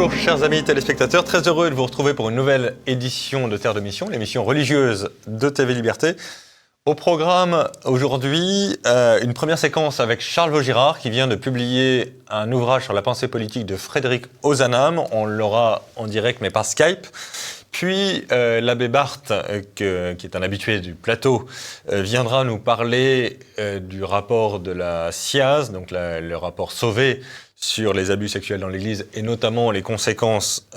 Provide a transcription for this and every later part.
Bonjour chers amis téléspectateurs, très heureux de vous retrouver pour une nouvelle édition de Terre de Mission, l'émission religieuse de TV Liberté. Au programme aujourd'hui, une première séquence avec Charles Vaugirard qui vient de publier un ouvrage sur la pensée politique de Frédéric Ozanam. On l'aura en direct mais par Skype. Puis l'abbé Barthes, qui est un habitué du plateau, viendra nous parler du rapport de la SIAZ, donc le rapport Sauvé sur les abus sexuels dans l'Église et notamment les conséquences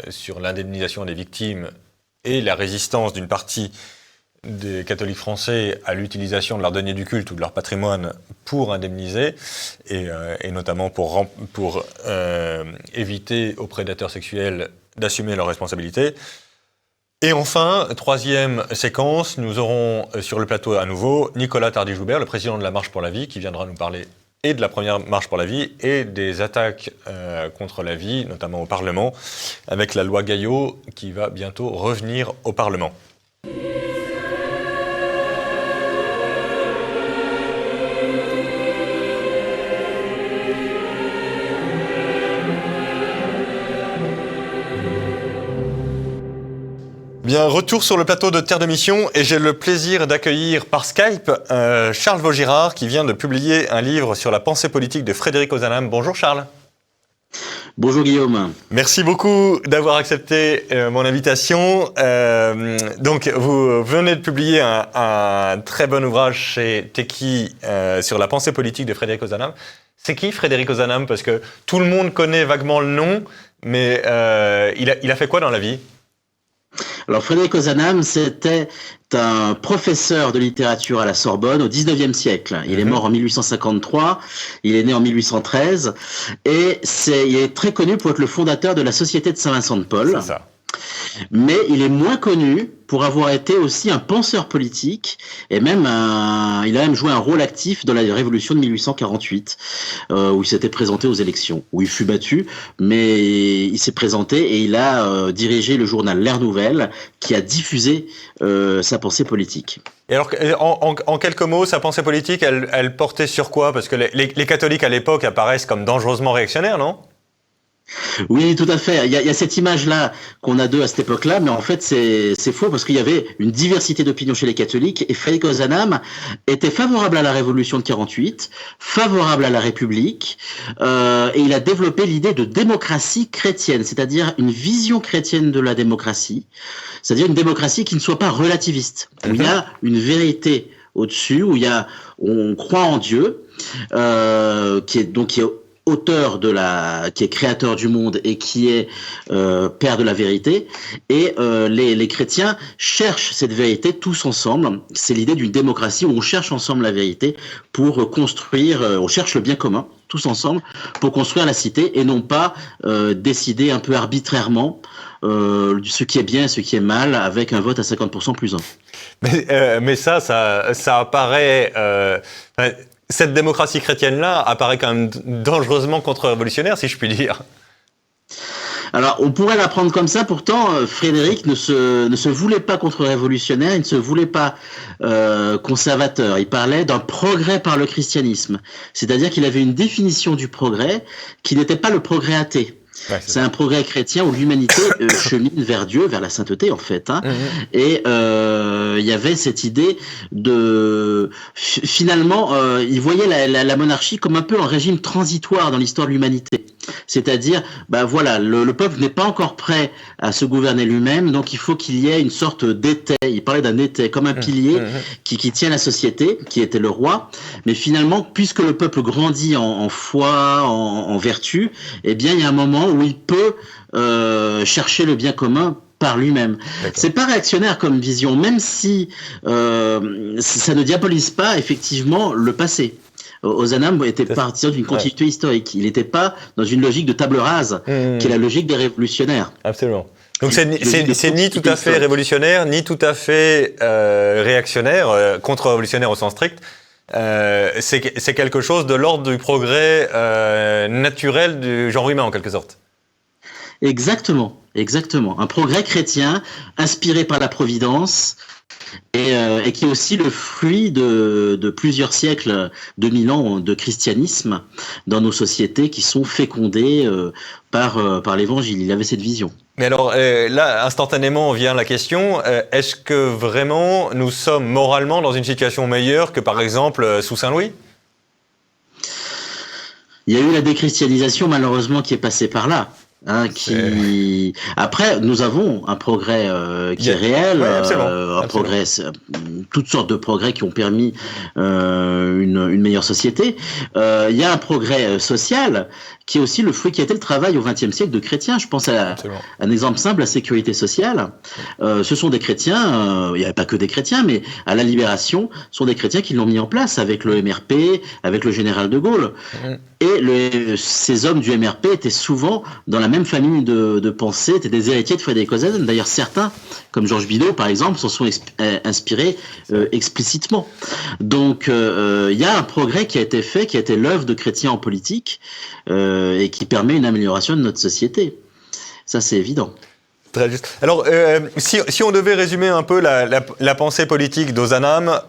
sur l'indemnisation des victimes et la résistance d'une partie des catholiques français à l'utilisation de leurs deniers du culte ou de leur patrimoine pour indemniser et notamment pour éviter aux prédateurs sexuels d'assumer leurs responsabilités. Et enfin, troisième séquence, nous aurons sur le plateau à nouveau Nicolas Tardy-Joubert, le président de la Marche pour la Vie, qui viendra nous parler et de la première Marche pour la Vie et des attaques contre la vie, notamment au Parlement, avec la loi Gaillot qui va bientôt revenir au Parlement. Bien, retour sur le plateau de Terre de Mission et j'ai le plaisir d'accueillir par Skype Charles Vaugirard qui vient de publier un livre sur la pensée politique de Frédéric Ozanam. Bonjour Charles. Bonjour Guillaume. Merci beaucoup d'avoir accepté mon invitation. Donc vous venez de publier un très bon ouvrage chez Teki sur la pensée politique de Frédéric Ozanam. C'est qui Frédéric Ozanam? Parce que tout le monde connaît vaguement le nom, mais il a fait quoi dans la vie? Alors Frédéric Ozanam, c'était un professeur de littérature à la Sorbonne au 19e siècle. Il est mort en 1853, il est né en 1813 et il est très connu pour être le fondateur de la Société de Saint-Vincent de Paul. C'est ça. Mais il est moins connu pour avoir été aussi un penseur politique et même il a même joué un rôle actif dans la révolution de 1848 où il s'était présenté aux élections, où il fut battu, mais il s'est présenté et il a dirigé le journal L'Air Nouvelle qui a diffusé sa pensée politique. Et alors, en quelques mots, sa pensée politique, elle portait sur quoi? Parce que les catholiques à l'époque apparaissent comme dangereusement réactionnaires, non? Oui, tout à fait. Il y a cette image-là qu'on a d'eux à cette époque-là, mais en fait, c'est faux parce qu'il y avait une diversité d'opinions chez les catholiques et Frédéric Ozanam était favorable à la Révolution de 48, favorable à la République, et il a développé l'idée de démocratie chrétienne, c'est-à-dire une vision chrétienne de la démocratie, c'est-à-dire une démocratie qui ne soit pas relativiste, où il y a une vérité au-dessus, où on croit en Dieu, qui est auteur qui est créateur du monde et qui est père de la vérité, et les chrétiens cherchent cette vérité tous ensemble. C'est l'idée d'une démocratie où on cherche ensemble la vérité pour construire, on cherche le bien commun tous ensemble pour construire la cité et non pas décider un peu arbitrairement ce qui est bien et ce qui est mal avec un vote à 50% plus 1. Mais ça apparaît... Cette démocratie chrétienne-là apparaît quand même dangereusement contre-révolutionnaire, si je puis dire. Alors, on pourrait la prendre comme ça. Pourtant, Frédéric ne se voulait pas contre-révolutionnaire, il ne se voulait pas conservateur. Il parlait d'un progrès par le christianisme. C'est-à-dire qu'il avait une définition du progrès qui n'était pas le progrès athée. Ouais, c'est un progrès chrétien où l'humanité chemine vers Dieu, vers la sainteté en fait. Et il y avait cette idée de... Finalement, il voyait la monarchie comme un peu un régime transitoire dans l'histoire de l'humanité. C'est-à-dire, voilà, le peuple n'est pas encore prêt à se gouverner lui-même, donc il faut qu'il y ait une sorte d'étai. Il parlait d'un étai, comme un pilier qui tient la société, qui était le roi. Mais finalement, puisque le peuple grandit en foi, en vertu, eh bien, il y a un moment où il peut chercher le bien commun par lui-même. D'accord. C'est pas réactionnaire comme vision, même si ça ne diabolise pas effectivement le passé. Ozanam était partisan d'une continuité historique. Il n'était pas dans une logique de table rase, qui est la logique des révolutionnaires. Absolument. Donc c'est ni tout à fait révolutionnaire, ni tout à fait réactionnaire, contre-révolutionnaire au sens strict. C'est quelque chose de l'ordre du progrès naturel du genre humain en quelque sorte. Exactement. Un progrès chrétien inspiré par la providence et qui est aussi le fruit de plusieurs siècles, 2000 ans de christianisme dans nos sociétés qui sont fécondées par l'Évangile. Il avait cette vision. Mais alors là, instantanément vient la question, est-ce que vraiment nous sommes moralement dans une situation meilleure que par exemple sous Saint-Louis ? Il y a eu la déchristianisation malheureusement qui est passée par là. Après, nous avons un progrès qui est réel, un progrès, toutes sortes de progrès qui ont permis une meilleure société. Il y a un progrès social qui est aussi le fruit qui a été le travail au XXe siècle de chrétiens. Je pense à un exemple simple, la sécurité sociale. Ce sont des chrétiens, il n'y avait pas que des chrétiens, mais à la Libération, ce sont des chrétiens qui l'ont mis en place avec le MRP, avec le général de Gaulle. Et ces hommes du MRP étaient souvent dans la même famille de pensée, étaient des héritiers de Frédéric Ozanam. D'ailleurs, certains, comme Georges Bidault, par exemple, s'en sont inspirés explicitement. Donc, il y a un progrès qui a été fait, qui a été l'œuvre de chrétiens en politique, et qui permet une amélioration de notre société. Ça, c'est évident. Très juste. Alors, si on devait résumer un peu la pensée politique d'Ozanam,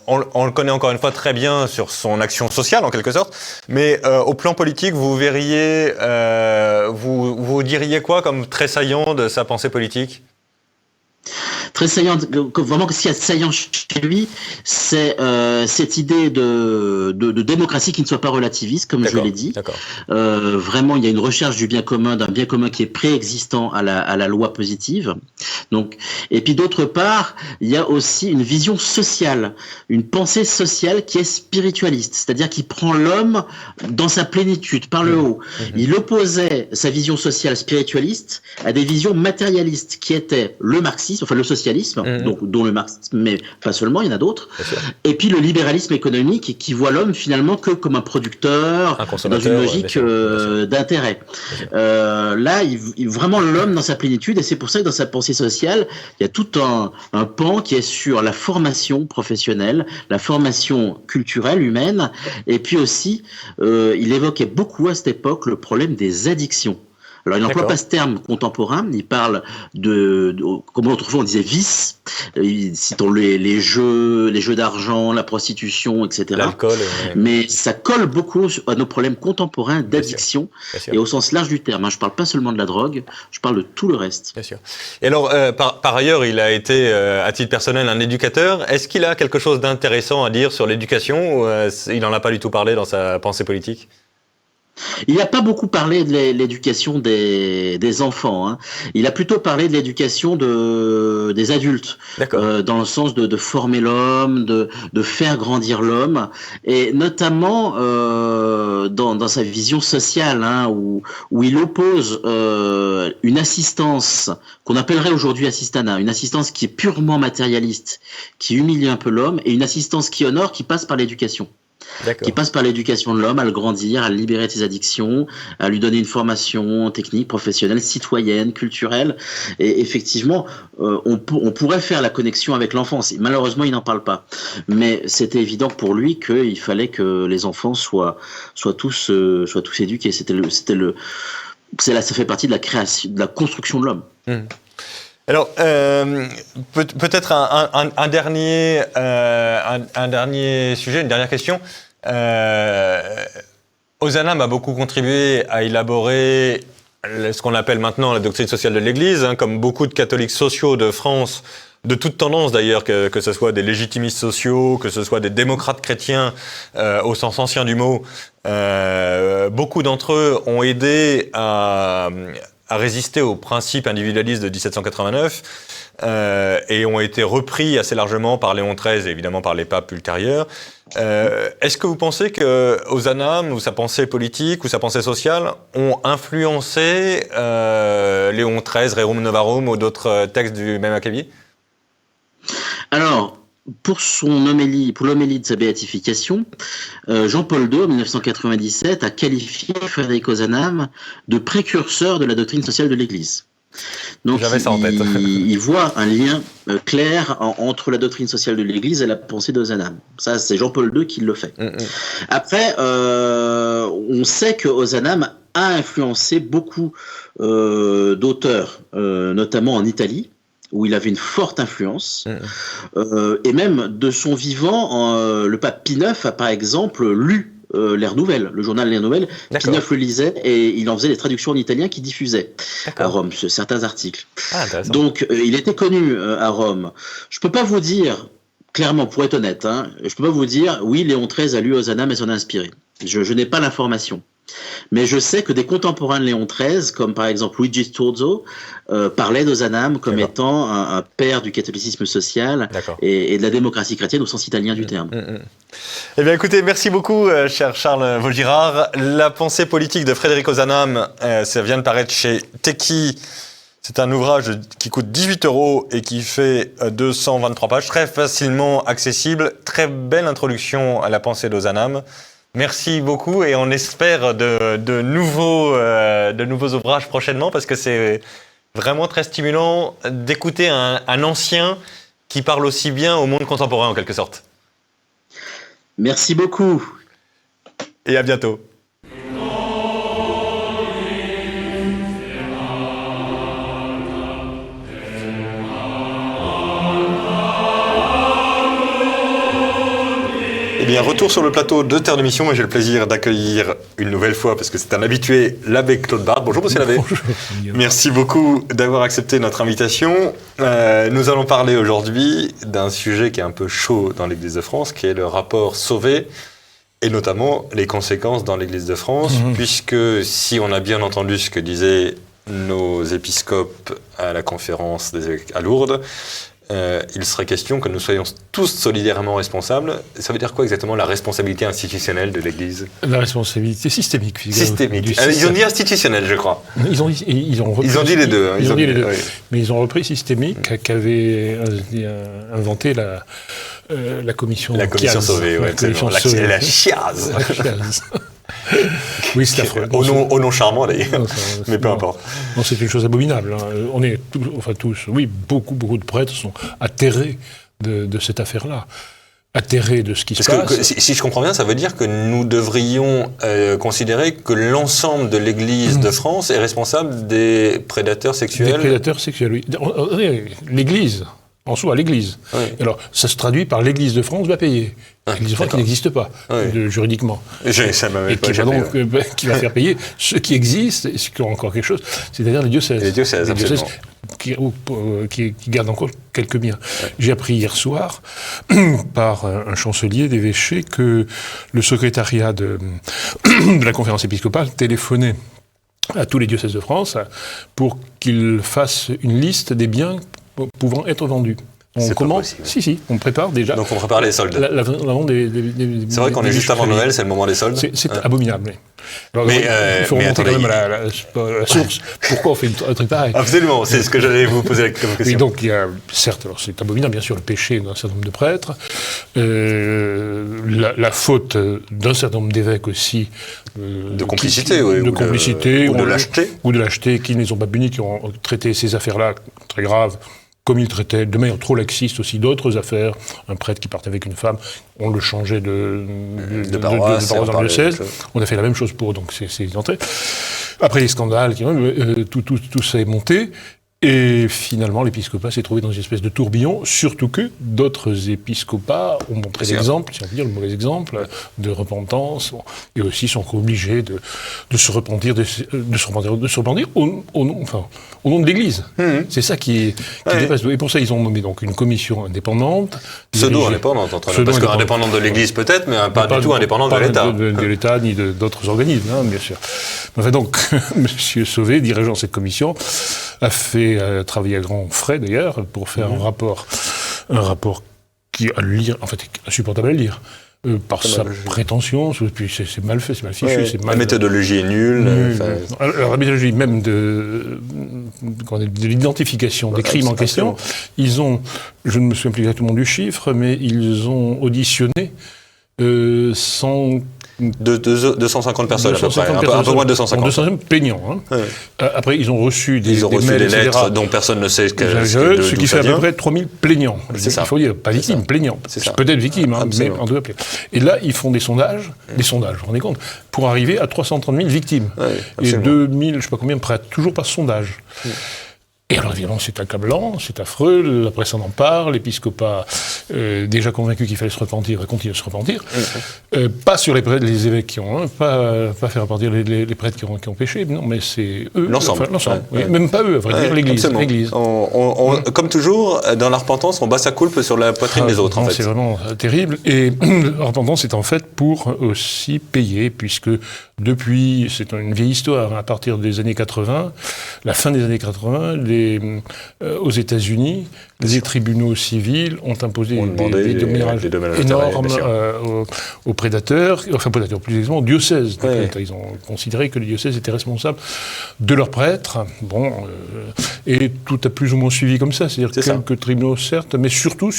on le connaît encore une fois très bien sur son action sociale, en quelque sorte, mais au plan politique, vous verriez, vous diriez quoi comme très saillant de sa pensée politique ? Très saillant, vraiment ce qui est saillant chez lui, c'est cette idée de démocratie qui ne soit pas relativiste, comme je l'ai dit. Vraiment, il y a une recherche du bien commun, d'un bien commun qui est préexistant à la loi positive. Donc, et puis d'autre part, il y a aussi une vision sociale, une pensée sociale qui est spiritualiste, c'est-à-dire qui prend l'homme dans sa plénitude, par le haut. Il opposait sa vision sociale spiritualiste à des visions matérialistes qui étaient le marxisme, enfin le socialisme, donc, dont le marxisme, mais pas seulement, il y en a d'autres, et puis le libéralisme économique qui voit l'homme finalement que comme un producteur, dans une logique d'intérêt. Là, il vraiment l'homme dans sa plénitude, et c'est pour ça que dans sa pensée sociale, il y a tout un pan qui est sur la formation professionnelle, la formation culturelle, humaine, et puis aussi, il évoquait beaucoup à cette époque le problème des addictions. Alors, il n'emploie pas ce terme contemporain, il parle comme autrefois on disait vice, citons les jeux d'argent, la prostitution, etc. L'alcool. Mais ça colle beaucoup à nos problèmes contemporains d'addiction, et au sens large du terme. Je ne parle pas seulement de la drogue, je parle de tout le reste. Bien sûr. Et alors, par ailleurs, il a été, à titre personnel, un éducateur. Est-ce qu'il a quelque chose d'intéressant à dire sur l'éducation, ou il n'en a pas du tout parlé dans sa pensée politique ? Il n'a pas beaucoup parlé de l'éducation des enfants. Il a plutôt parlé de l'éducation des adultes, dans le sens de former l'homme, de faire grandir l'homme, et notamment dans sa vision sociale, où il oppose une assistance qu'on appellerait aujourd'hui assistanat, une assistance qui est purement matérialiste, qui humilie un peu l'homme, et une assistance qui honore, qui passe par l'éducation. Qui passe par l'éducation de l'homme, à le grandir, à le libérer de ses addictions, à lui donner une formation technique, professionnelle, citoyenne, culturelle. Et effectivement, on pourrait faire la connexion avec l'enfance. Malheureusement, il n'en parle pas. Mais c'était évident pour lui qu'il fallait que les enfants soient tous éduqués. Ça fait partie de la création, de la construction de l'homme. Alors, peut-être un dernier sujet, une dernière question. Ozanam a beaucoup contribué à élaborer ce qu'on appelle maintenant la doctrine sociale de l'Église, comme beaucoup de catholiques sociaux de France, de toute tendance d'ailleurs, que ce soit des légitimistes sociaux, que ce soit des démocrates chrétiens au sens ancien du mot. Beaucoup d'entre eux ont aidé à résister aux principes individualistes de 1789 et ont été repris assez largement par Léon XIII et évidemment par les papes ultérieurs. Est-ce que vous pensez que Ozanam, ou sa pensée politique, ou sa pensée sociale, ont influencé Léon XIII, Rerum Novarum ou d'autres textes du même acabit ? Alors, pour l'homélie de sa béatification, Jean-Paul II, en 1997, a qualifié Frédéric Ozanam de précurseur de la doctrine sociale de l'Église. Donc, j'avais ça en tête. il voit un lien clair entre la doctrine sociale de l'Église et la pensée d'Ozanam. Ça, c'est Jean-Paul II qui le fait. Après, on sait que Ozanam a influencé beaucoup d'auteurs, notamment en Italie. où il avait une forte influence. Et même de son vivant, le pape Pie IX a par exemple lu l'Air Nouvelle, le journal L'Air Nouvelle. Pie IX le lisait et il en faisait les traductions en italien qu'il diffusait à Rome, certains articles. Donc il était connu à Rome. Je peux pas vous dire, clairement, pour être honnête, je peux pas vous dire, oui, Léon XIII a lu Ozanam et s'en a inspiré. Je n'ai pas l'information. Mais je sais que des contemporains de Léon XIII, comme par exemple Luigi Sturzo, parlaient d'Ozanam comme étant un père du catholicisme social et de la démocratie chrétienne au sens italien du terme. Eh bien écoutez, merci beaucoup cher Charles Vaugirard. La pensée politique de Frédéric Ozanam, ça vient de paraître chez Tekki. C'est un ouvrage qui coûte 18 € et qui fait 223 pages, très facilement accessible. Très belle introduction à la pensée d'Ozanam. Merci beaucoup et on espère de nouveaux ouvrages prochainement parce que c'est vraiment très stimulant d'écouter un ancien qui parle aussi bien au monde contemporain en quelque sorte. Merci beaucoup. Et à bientôt. Eh bien, retour sur le plateau de Terre de Mission et j'ai le plaisir d'accueillir une nouvelle fois, parce que c'est un habitué, l'abbé Claude Barthes. Bonjour monsieur l'abbé. Bonjour. Merci beaucoup d'avoir accepté notre invitation. Nous allons parler aujourd'hui d'un sujet qui est un peu chaud dans l'Église de France, qui est le rapport Sauvé, et notamment les conséquences dans l'Église de France, puisque si on a bien entendu ce que disaient nos épiscopes à la conférence des évêques à Lourdes, il serait question que nous soyons tous solidairement responsables. Ça veut dire quoi exactement la responsabilité institutionnelle de l'Église ? La responsabilité systémique. Systémique. Ils ont dit institutionnelle, je crois. Ils ont dit les deux. Ils ont dit les deux. Oui. Mais ils ont repris systémique qu'avait inventé la commission. La commission Sauvé, oui. La chiaz. Oui, c'est affreux. Au nom charmant d'ailleurs, mais peu importe. Non, c'est une chose abominable. On est beaucoup de prêtres sont atterrés de cette affaire-là. Atterrés de ce qui se passe. Si je comprends bien, ça veut dire que nous devrions considérer que l'ensemble de l'Église de France est responsable des prédateurs sexuels. Des prédateurs sexuels, oui. L'Église. En soi, l'Église. Oui. Alors, ça se traduit par l'Église de France va payer. L'Église de France qui n'existe pas, juridiquement. Qui va faire payer ceux qui existent, et ceux qui ont encore quelque chose, c'est-à-dire les diocèses. Les diocèses qui gardent encore quelques biens. Ouais. J'ai appris hier soir, par un chancelier d'évêché, que le secrétariat de la conférence épiscopale téléphonait à tous les diocèses de France pour qu'ils fassent une liste des biens pouvant être vendus. C'est commence. Si, on prépare déjà. Donc on prépare les soldes. C'est vrai qu'on est juste avant Noël, c'est le moment des soldes. C'est abominable. Alors, il faut remonter quand même à la source. Pourquoi on fait un truc pareil ? Absolument, c'est ce que j'allais vous poser comme question. Et donc il y a, certes, alors c'est abominable bien sûr le péché d'un certain nombre de prêtres, la faute d'un certain nombre d'évêques aussi. De complicité, ou de lâcheté. Ou de lâcheté, qui ne les ont pas punis, qui ont traité ces affaires-là très graves, comme il traitait de manière trop laxiste aussi d'autres affaires. Un prêtre qui partait avec une femme, on le changeait de paroisse dans le diocèse. On a fait la même chose pour, donc c'est entré. Après les scandales, tout ça est monté. Et finalement, l'épiscopat s'est trouvé dans une espèce de tourbillon, surtout que d'autres épiscopats ont montré l'exemple, si on peut dire le mauvais exemple, de repentance, et aussi sont obligés de se repentir, au nom de l'Église. C'est ça qui dépasse. Et pour ça, ils ont nommé donc une commission indépendante. Pseudo-indépendante, parce qu'indépendante de l'Église peut-être, mais pas du tout indépendante de l'État. De l'État, ni d'autres organismes, bien sûr. Enfin donc, M. Sauvé, dirigeant cette commission, a fait travailler à grands frais d'ailleurs pour faire un rapport qui à lire, en fait, est insupportable à lire. Par sa prétention, puis c'est mal fait, c'est mal fichu. La méthodologie est nulle. Alors la méthodologie même de l'identification des crimes en question, ils ont, je ne me souviens plus exactement du chiffre, mais ils ont auditionné 250 personnes à peu près, un peu moins de 250. 250 plaignants. Après, ils ont reçu des mails, des lettres dont personne ne sait ce qui fait à peu près 3000 plaignants. C'est ça. Il faut dire, pas victimes, plaignants. Peut-être victimes, mais en tout cas. Et là, ils font des sondages, vous vous rendez compte, pour arriver à 330 000 victimes. Et 2000, je ne sais pas combien, prêtres, toujours pas ce sondage. Et alors évidemment c'est accablant, c'est affreux, la presse en parle, l'épiscopat déjà convaincu qu'il fallait se repentir, va continuer de se repentir. Pas sur les évêques qui ont, pas faire repentir les prêtres qui ont péché, non, mais c'est eux. L'ensemble. Oui, même pas eux, à vrai dire, l'Église. Comme toujours, dans la repentance, on bat sa coulpe sur la poitrine des autres, en fait. C'est vraiment terrible. Et la repentance est en fait pour aussi payer, puisque depuis, c'est une vieille histoire, à partir des années 80, la fin des années 80, aux États-Unis, les tribunaux civils ont imposé des dommages énormes aux prédateurs, plus exactement aux diocèses. Ils ont considéré que les diocèses étaient responsables de leurs prêtres. Et tout a plus ou moins suivi comme ça. C'est-à-dire quelques tribunaux, certes, mais surtout,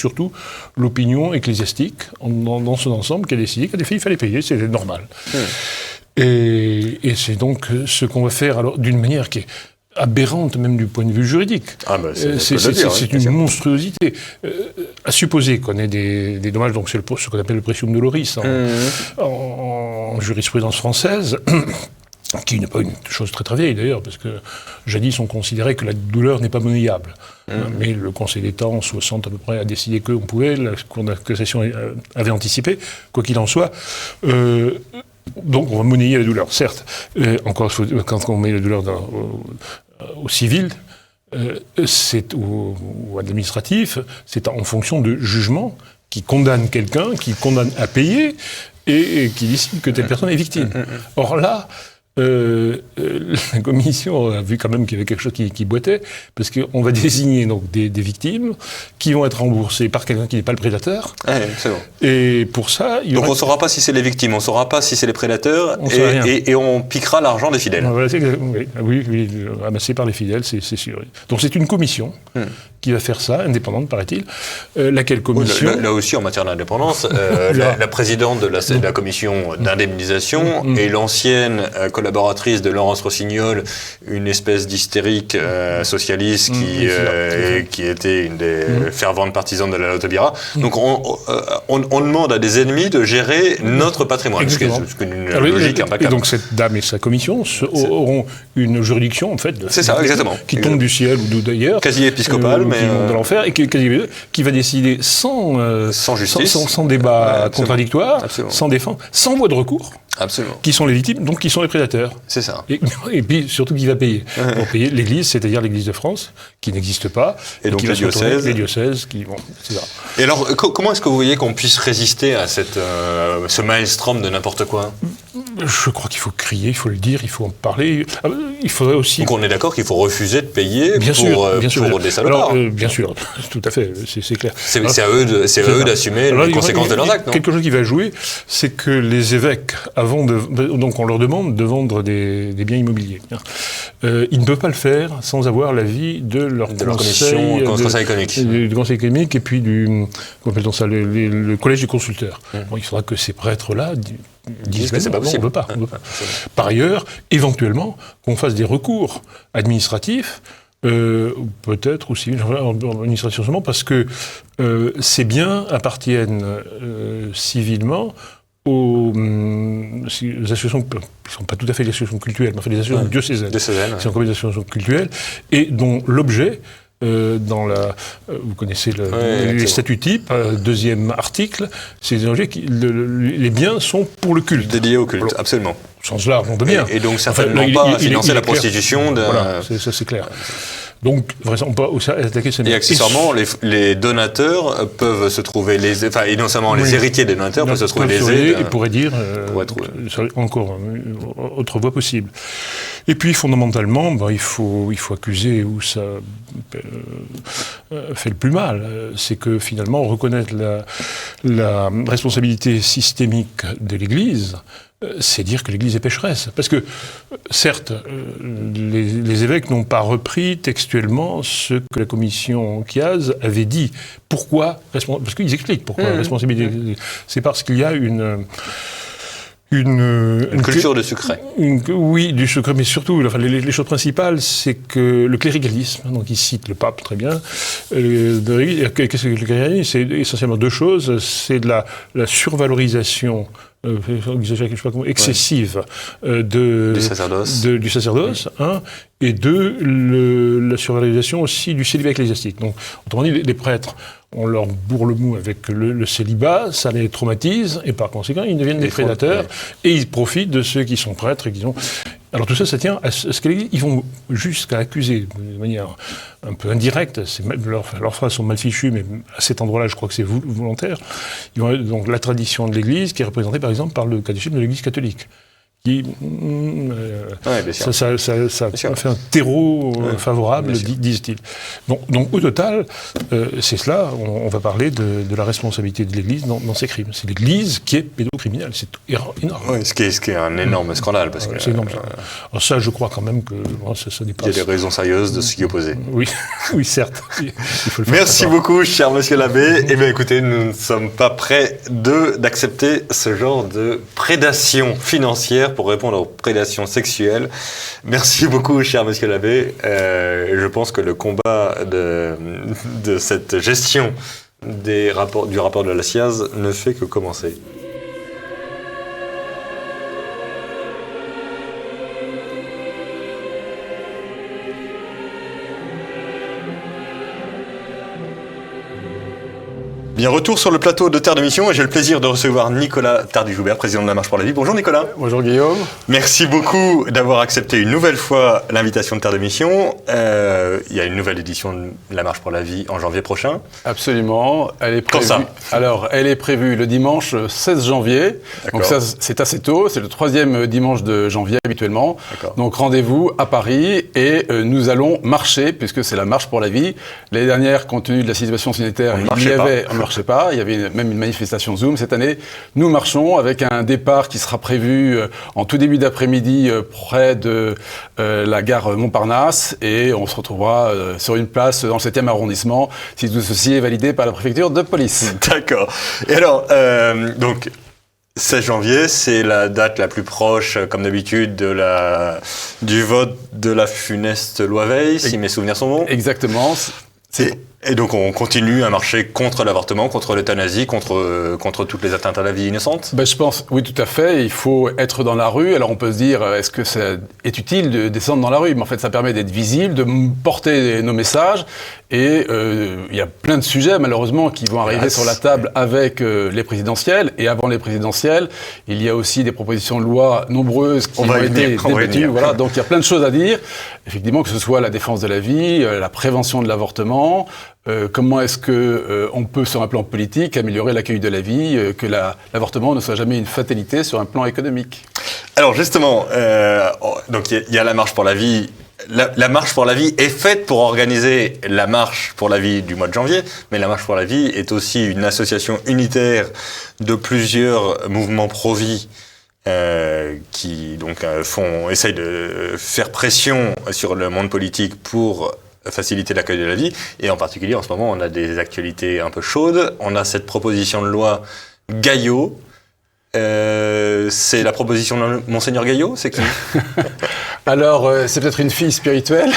l'opinion ecclésiastique, dans son ensemble, qui a décidé qu'à des faits, il fallait payer, c'est normal. Et c'est donc ce qu'on va faire, alors, d'une manière qui est aberrante même du point de vue juridique. C'est une monstruosité. À supposer qu'on ait des dommages, donc c'est ce qu'on appelle le precium doloris en jurisprudence française, qui n'est pas une chose très très vieille d'ailleurs, parce que jadis on considérait que la douleur n'est pas monnayable. Mais le Conseil d'État en 60 à peu près a décidé qu'on pouvait, la Cour de cassation avait anticipé, quoi qu'il en soit. Donc on va monnayer la douleur, certes. Encore quand on met la douleur au civil, ou administratif, c'est en fonction de jugements qui condamnent quelqu'un, qui condamne à payer, et qui décide que telle personne est victime. Or là, la commission a vu quand même qu'il y avait quelque chose qui boitait, parce qu'on va désigner donc des victimes qui vont être remboursées par quelqu'un qui n'est pas le prédateur. C'est bon. Et pour ça... Donc on ne saura pas si c'est les victimes, on ne saura pas si c'est les prédateurs, et on piquera l'argent des fidèles. Oui, amassé par les fidèles, c'est sûr. Donc c'est une commission qui va faire ça, indépendante, paraît-il. Laquelle commission... Là aussi, en matière d'indépendance, la présidente de la commission d'indemnisation est l'ancienne collaboratrice de Laurence Rossignol, une espèce d'hystérique socialiste qui était une des ferventes partisanes de la loi Taubira. Donc on demande à des ennemis de gérer notre patrimoine, ce qui est une logique implacable. Et donc cette dame et sa commission auront une juridiction, en fait, qui tombe du ciel ou d'où d'ailleurs, quasi épiscopale, mais de l'enfer, et qui va décider sans justice, sans débat contradictoire, sans défense, sans voie de recours. Absolument. Qui sont les victimes, donc qui sont les prédateurs. C'est ça. Et puis surtout qui va payer. Pour payer l'Église, c'est-à-dire l'Église de France, qui n'existe pas. Et donc les diocèses qui vont, etc. Et alors, comment est-ce que vous voyez qu'on puisse résister à ce maelstrom de n'importe quoi ? Je crois qu'il faut crier, il faut le dire, il faut en parler. Il faudrait aussi... Donc on est d'accord qu'il faut refuser de payer pour des salopards. Alors, bien sûr, tout à fait, c'est clair. C'est à eux d'assumer les conséquences de leurs actes, non ? Quelque chose qui va jouer, c'est que les évêques, donc on leur demande de vendre des biens immobiliers. Ils ne peuvent pas le faire sans avoir l'avis de leur conseil économique. Du conseil économique et puis comment appelle-t-on ça, le collège des consulteurs. Bon, il faudra que ces prêtres-là disent que c'est pas possible. On ne veut pas. Par ailleurs, éventuellement, qu'on fasse des recours administratifs, peut-être, ou civils, administration seulement, parce que ces biens appartiennent civilement aux associations qui ne sont pas tout à fait des associations cultuelles, mais des associations diocésaines. C'est encore des associations cultuelles, et dont l'objet, vous connaissez les statuts types, deuxième article, c'est des objets les biens sont pour le culte. Dédiés au culte, absolument. Au sens large, on de bien. Et donc certainement pas financer la prostitution. Voilà, ça c'est clair. Donc, on peut attaquer ces biens. Et accessoirement, les donateurs peuvent se trouver lésés, enfin, et non seulement les héritiers des donateurs peuvent se trouver lésés. Ils pourraient dire, encore autre voie possible. Et puis, fondamentalement, il faut accuser où ça fait le plus mal. C'est que, finalement, reconnaître la responsabilité systémique de l'Église, c'est dire que l'Église est pécheresse. Parce que, certes, les évêques n'ont pas repris textuellement ce que la commission Chiaz avait dit. Pourquoi ? Parce qu'ils expliquent pourquoi la responsabilité. C'est parce qu'il y a une culture de secret. Oui, du secret, mais surtout, les choses principales, c'est que le clérigalisme, donc il cite le pape très bien, qu'est-ce que le clérigalisme ? C'est essentiellement deux choses, c'est de la survalorisation excessive du sacerdoce, et la survalorisation aussi du célibat ecclésiastique. Donc, autrement dit, les prêtres, on leur bourre le mou avec le célibat, ça les traumatise, et par conséquent, ils deviennent des prédateurs, et ils profitent de ceux qui sont prêtres et qui sont... Alors tout ça, ça tient à ce que l'Église, ils vont jusqu'à accuser de manière un peu indirecte, leurs phrases sont mal fichues, mais à cet endroit-là, je crois que c'est volontaire. Donc la tradition de l'Église, qui est représentée par exemple par le catéchisme de l'Église catholique, qui ça fait un terreau favorable, disent-ils. Donc au total, c'est cela, on va parler de la responsabilité de l'Église dans ces crimes. C'est l'Église qui est pédocriminelle, c'est énorme. Oui, ce qui est un énorme scandale. Parce que, c'est énorme. Alors ça, je crois quand même que ça dépasse. Il y a des raisons sérieuses de s'y opposer. Oui, certes. Il faut le faire. Merci beaucoup, cher monsieur l'abbé. Eh bien écoutez, nous ne sommes pas prêts d'accepter ce genre de prédation financière pour répondre aux prédations sexuelles. Merci beaucoup, cher monsieur l'abbé. Je pense que le combat de cette gestion du rapport de la SIAZ ne fait que commencer. Bien, retour sur le plateau de Terre de Mission et j'ai le plaisir de recevoir Nicolas Tardy-Joubert, président de la Marche pour la Vie. Bonjour Nicolas. Bonjour Guillaume. Merci beaucoup d'avoir accepté une nouvelle fois l'invitation de Terre de Mission. Il y a une nouvelle édition de la Marche pour la Vie en janvier prochain. Absolument. Elle est prévue. Quand ça ? Alors, elle est prévue le dimanche 16 janvier. D'accord. Donc ça, c'est assez tôt. C'est le 3e dimanche de janvier habituellement. D'accord. Donc rendez-vous à Paris et nous allons marcher puisque c'est la Marche pour la Vie. L'année dernière, compte tenu de la situation sanitaire, on ne marchait pas. Il y avait même une manifestation Zoom. Cette année, nous marchons avec un départ qui sera prévu en tout début d'après-midi près de la gare Montparnasse et on se retrouvera sur une place dans le 7e arrondissement si tout ceci est validé par la préfecture de police. D'accord. Et alors, donc, 16 janvier, c'est la date la plus proche, comme d'habitude, du vote de la funeste loi Veil, si mes souvenirs sont bons. Exactement. Et donc on continue à marcher contre l'avortement, contre l'euthanasie, contre toutes les atteintes à la vie innocente ? Je pense, oui, tout à fait. Il faut être dans la rue. Alors on peut se dire, est-ce que ça est utile de descendre dans la rue ? Mais en fait, ça permet d'être visible, de porter nos messages. Et il y a plein de sujets, malheureusement, qui vont arriver sur la table avec les présidentielles. Et avant les présidentielles, il y a aussi des propositions de loi nombreuses qui ont été débattues. Voilà. Donc il y a plein de choses à dire. Effectivement, que ce soit la défense de la vie, la prévention de l'avortement, comment est-ce que on peut, sur un plan politique, améliorer l'accueil de la vie, que l'avortement ne soit jamais une fatalité sur un plan économique. Alors justement, donc il y a la Marche pour la Vie. La Marche pour la Vie est faite pour organiser la Marche pour la Vie du mois de janvier, mais la Marche pour la Vie est aussi une association unitaire de plusieurs mouvements pro-vie qui donc essayent de faire pression sur le monde politique pour faciliter l'accueil de la vie. Et en particulier, en ce moment, on a des actualités un peu chaudes. On a cette proposition de loi Gaillot. C'est la proposition de Monseigneur Gaillot, c'est qui ? Alors, c'est peut-être une fille spirituelle.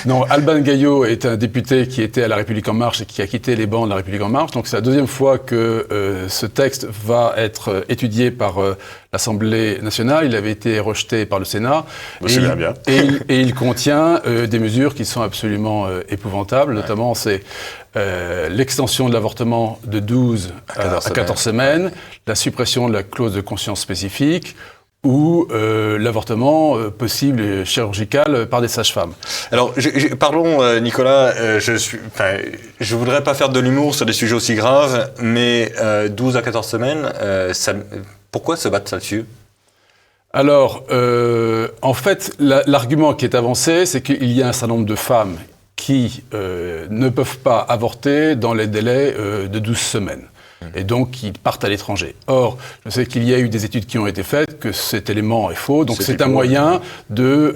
Non, Alban Gaillot est un député qui était à La République En Marche et qui a quitté les bancs de La République En Marche. Donc c'est la deuxième fois que ce texte va être étudié par l'Assemblée nationale. Il avait été rejeté par le Sénat. Et il contient des mesures qui sont absolument épouvantables. Ouais. Notamment, c'est l'extension de l'avortement de 12 à 14 semaines, la suppression de la clause de conscience spécifique, ou l'avortement possible chirurgical par des sages-femmes. Alors, pardon Nicolas, je voudrais pas faire de l'humour sur des sujets aussi graves, mais 12 à 14 semaines, pourquoi se battre là-dessus ? Alors, en fait, l'argument qui est avancé, c'est qu'il y a un certain nombre de femmes qui ne peuvent pas avorter dans les délais de 12 semaines. Et donc, ils partent à l'étranger. Or, je sais qu'il y a eu des études qui ont été faites, que cet élément est faux, donc c'est un moyen de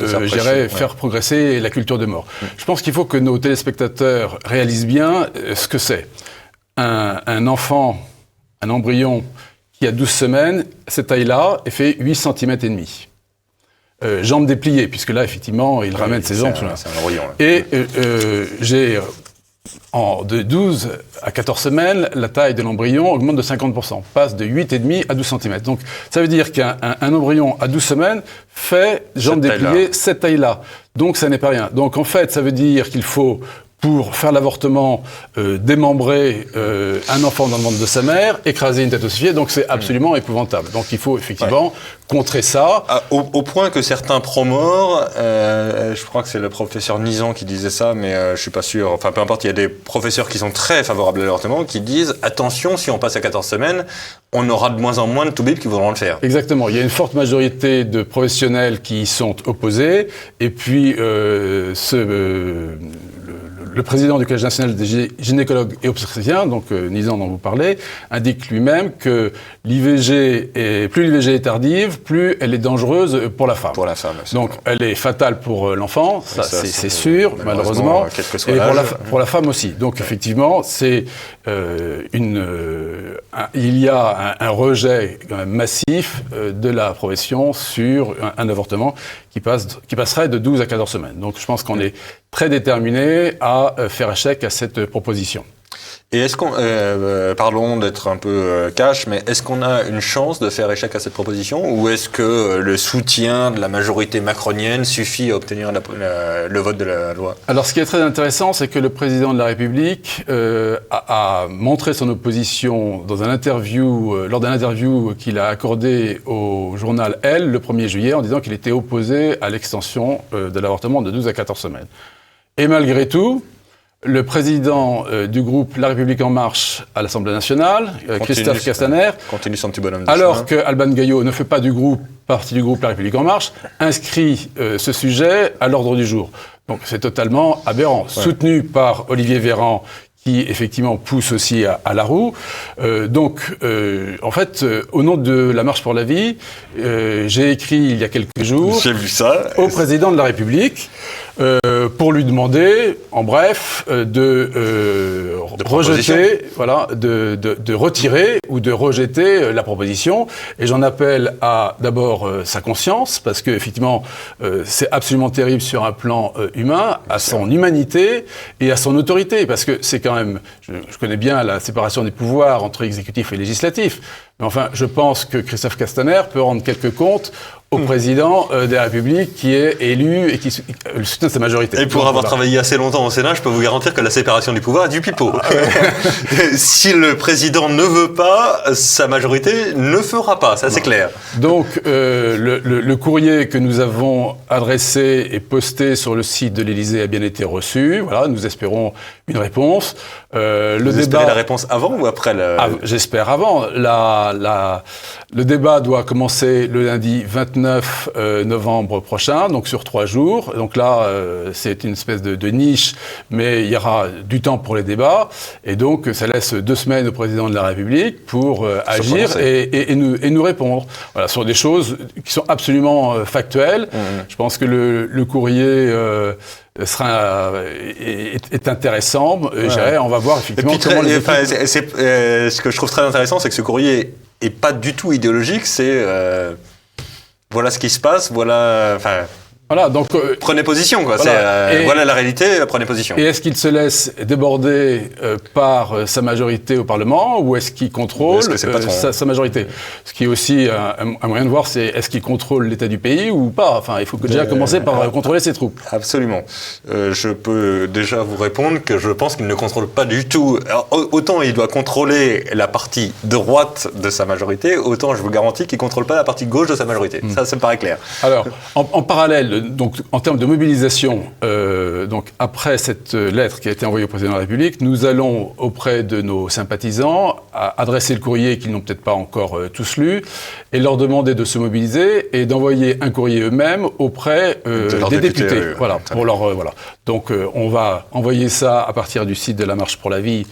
faire progresser la culture de mort. Je pense qu'il faut que nos téléspectateurs réalisent bien ce que c'est. Un enfant, un embryon qui a 12 semaines, cette taille-là, elle fait 8 cm et demi. Jambes dépliées, puisque là, effectivement, il ramène ses jambes. C'est un embryon. Et j'ai de 12 à 14 semaines, la taille de l'embryon augmente de 50%, passe de 8,5 à 12 cm. Donc ça veut dire qu'un embryon à 12 semaines fait, jambes dépliées, cette taille-là. Donc ça n'est pas rien. Donc en fait, ça veut dire qu'il faut, pour faire l'avortement, démembrer un enfant dans le ventre de sa mère, écraser une tête ossifiée, donc c'est absolument épouvantable. Donc il faut effectivement contrer ça. Au point que certains promords, je crois que c'est le professeur Nizan qui disait ça, mais je suis pas sûr, enfin peu importe, il y a des professeurs qui sont très favorables à l'avortement, qui disent « Attention, si on passe à 14 semaines, on aura de moins en moins de toubibs qui voudront le faire. » Exactement, il y a une forte majorité de professionnels qui y sont opposés, et puis le président du Collège national des gynécologues et obstétriciens, donc Nizan dont vous parlez, indique lui-même que plus l'IVG est tardive, plus elle est dangereuse pour la femme. Pour la femme, donc elle est fatale pour l'enfant, ça c'est sûr, malheureusement, quel que soit et l'âge. pour la femme aussi. Donc effectivement, c'est il y a un rejet quand même massif de la profession sur un avortement qui passerait de 12 à 14 semaines. Donc je pense qu'on est très déterminé à faire échec à cette proposition. Et est-ce qu'on, parlons d'être un peu cash, mais est-ce qu'on a une chance de faire échec à cette proposition, ou est-ce que le soutien de la majorité macronienne suffit à obtenir le vote de la loi? Alors ce qui est très intéressant, c'est que le président de la République a montré son opposition dans lors d'un interview qu'il a accordé au journal Elle le 1er juillet en disant qu'il était opposé à l'extension de l'avortement de 12 à 14 semaines. Et malgré tout, le président du groupe La République En Marche à l'Assemblée nationale, Christophe Castaner, continue son petit bonhomme de alors que Alban Gaillot ne fait pas partie du groupe La République En Marche, inscrit ce sujet à l'ordre du jour. Donc c'est totalement aberrant. Ouais. Soutenu par Olivier Véran, qui effectivement pousse aussi à la roue. En fait, au nom de la Marche pour la vie, j'ai écrit il y a quelques jours au président de la République pour lui demander, en bref, de rejeter, de retirer ou de rejeter la proposition. Et j'en appelle à d'abord sa conscience, parce que effectivement, c'est absolument terrible sur un plan humain, à son humanité et à son autorité, parce que c'est quand même, je connais bien la séparation des pouvoirs entre exécutif et législatif, mais enfin, je pense que Christophe Castaner peut rendre quelques comptes au président de la République qui est élu et qui soutient sa majorité. Et pour avoir travaillé assez longtemps au Sénat, je peux vous garantir que la séparation du pouvoir est du pipeau. Si le président ne veut pas, sa majorité ne fera pas, ça c'est clair. Donc le courrier que nous avons adressé et posté sur le site de l'Élysée a bien été reçu. Voilà, nous espérons une réponse. Vous espérez la réponse avant ou après J'espère avant. Le débat doit commencer le lundi 29 novembre prochain, donc sur 3 jours. Donc là, c'est une espèce de niche, mais il y aura du temps pour les débats. Et donc, ça laisse 2 semaines au président de la République pour agir et nous répondre. Voilà, sur des choses qui sont absolument factuelles. Je pense que le courrier est intéressant. On va voir effectivement comment ce que je trouve très intéressant, c'est que ce courrier est pas du tout idéologique, c'est voilà ce qui se passe, voilà, donc prenez position, quoi. Voilà la réalité, prenez position. Et est-ce qu'il se laisse déborder par sa majorité au Parlement, ou est-ce qu'il contrôle sa majorité? Ce qui est aussi un moyen de voir, c'est est-ce qu'il contrôle l'état du pays ou pas. Enfin, il faut déjà commencer par contrôler ses troupes. Absolument. Je peux déjà vous répondre que je pense qu'il ne contrôle pas du tout. Alors, autant il doit contrôler la partie droite de sa majorité, autant je vous garantis qu'il ne contrôle pas la partie gauche de sa majorité. Ça me paraît clair. Alors, en parallèle, donc, en termes de mobilisation, donc après cette lettre qui a été envoyée au président de la République, nous allons auprès de nos sympathisants adresser le courrier qu'ils n'ont peut-être pas encore tous lu et leur demander de se mobiliser et d'envoyer un courrier eux-mêmes auprès des députés. Donc on va envoyer ça à partir du site de la Marche pour la vie.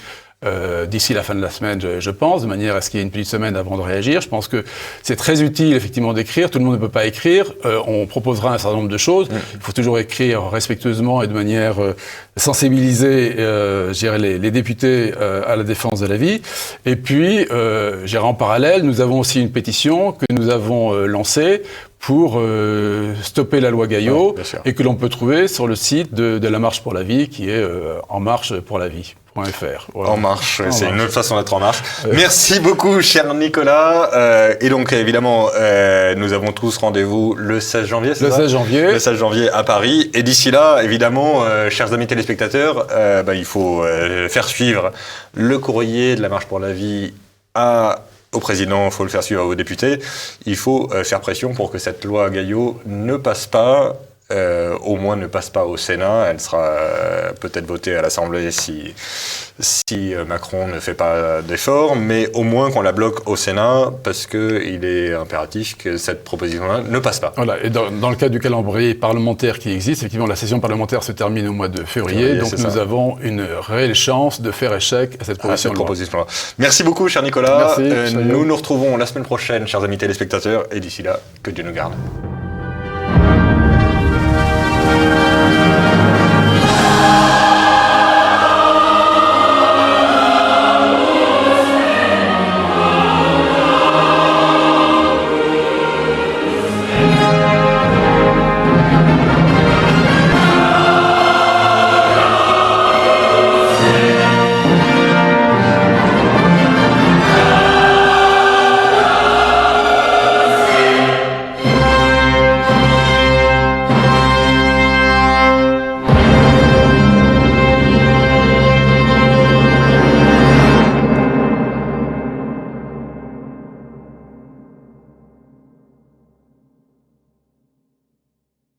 D'ici la fin de la semaine, je pense, de manière à ce qu'il y ait une petite semaine avant de réagir. Je pense que c'est très utile, effectivement, d'écrire. Tout le monde ne peut pas écrire. On proposera un certain nombre de choses. Il faut toujours écrire respectueusement et de manière sensibiliser, les députés à la défense de la vie. Et puis, en parallèle, nous avons aussi une pétition que nous avons lancée pour stopper la loi Gaillot, bien sûr. et que l'on peut trouver sur le site de la Marche pour la vie, qui est En Marche pour la vie. Voilà. En marche, En c'est marche. une autre façon d'être en marche. Merci beaucoup, cher Nicolas. Et donc, évidemment, nous avons tous rendez-vous le 16 janvier, c'est Le ça 16 janvier. Le 16 janvier à Paris. Et d'ici là, évidemment, chers amis téléspectateurs, il faut faire suivre le courrier de la Marche pour la vie au président, il faut le faire suivre aux députés. Il faut faire pression pour que cette loi Gaillot ne passe pas. Au moins ne passe pas au Sénat, elle sera peut-être votée à l'Assemblée si Macron ne fait pas d'efforts, mais au moins qu'on la bloque au Sénat parce qu'il est impératif que cette proposition-là ne passe pas. Voilà, et dans le cadre du calendrier parlementaire qui existe, effectivement la session parlementaire se termine au mois de février, donc nous avons une réelle chance de faire échec à cette proposition-là. Merci beaucoup, cher Nicolas. Merci, nous nous retrouvons la semaine prochaine, chers amis téléspectateurs, et d'ici là, que Dieu nous garde.